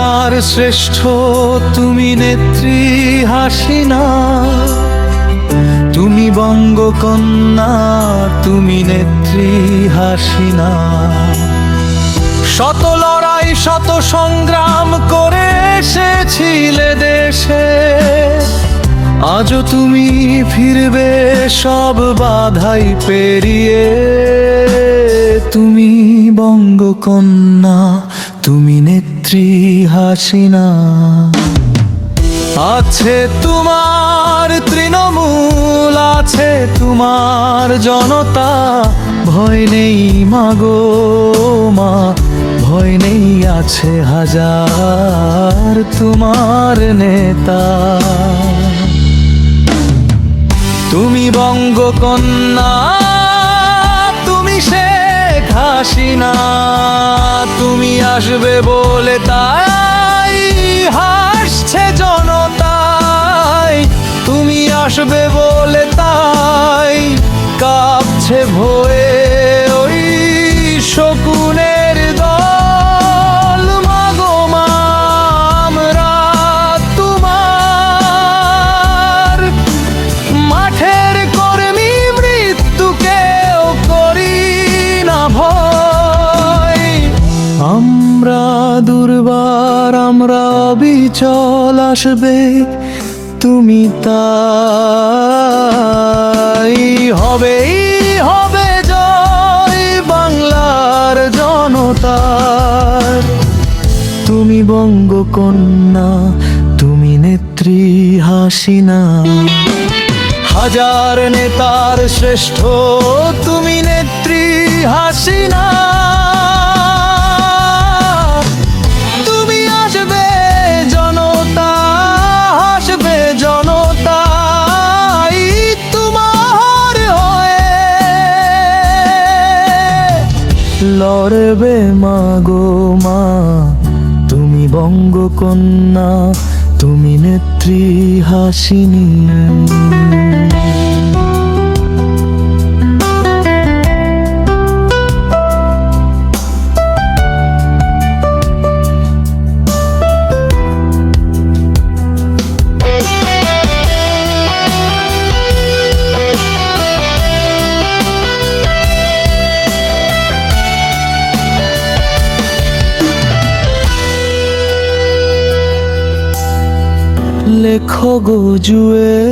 নেতার শ্রেষ্ঠ তুমি নেত্রী হাসিনা, তুমি বঙ্গকন্যা তুমি নেত্রী হাসিনা। শত লড়াই শত সংগ্রাম করে এসেছিলে দেশে, আজও তুমি ফিরবে সব বাধাই পেরিয়ে। তুমি বঙ্গকন্যা তুমি নেত্রী হাসিনা। আছে তোমার তৃণমূল, আছে তোমার জনতা, ভয় নেই মাগো মা, ভয় নেই, আছে হাজার তোমার নেতা। তুমি বঙ্গকন্যা তুমি শেখ হাসিনা, তুমি আসবে বলে তাই হাসছে জনতাই, তুমি আসবে বলে তাই কাঁপছে ভয়ে ওই শকুনের দল। মাগো মা আমরা তোমার মাঠের কর্মী, মৃত্যুকেও করি না ভয়। আমরা দুর্বার আমরা অবিচল, আসবে তুমি তাই হবেই হবে জয় বাংলার জনতার। তুমি বঙ্গকন্যা তুমি নেত্রী হাসিনা, হাজার নেতার শ্রেষ্ঠ তুমি নেত্রী হাসিনা। তুমি আসবে জনতা, আসবে জনতাই তোমার হয়ে লড়বে মাগো মা। তুমি বঙ্গকন্যা তুমি নেত্রী হাসিনী। লেখো গো জুয়ে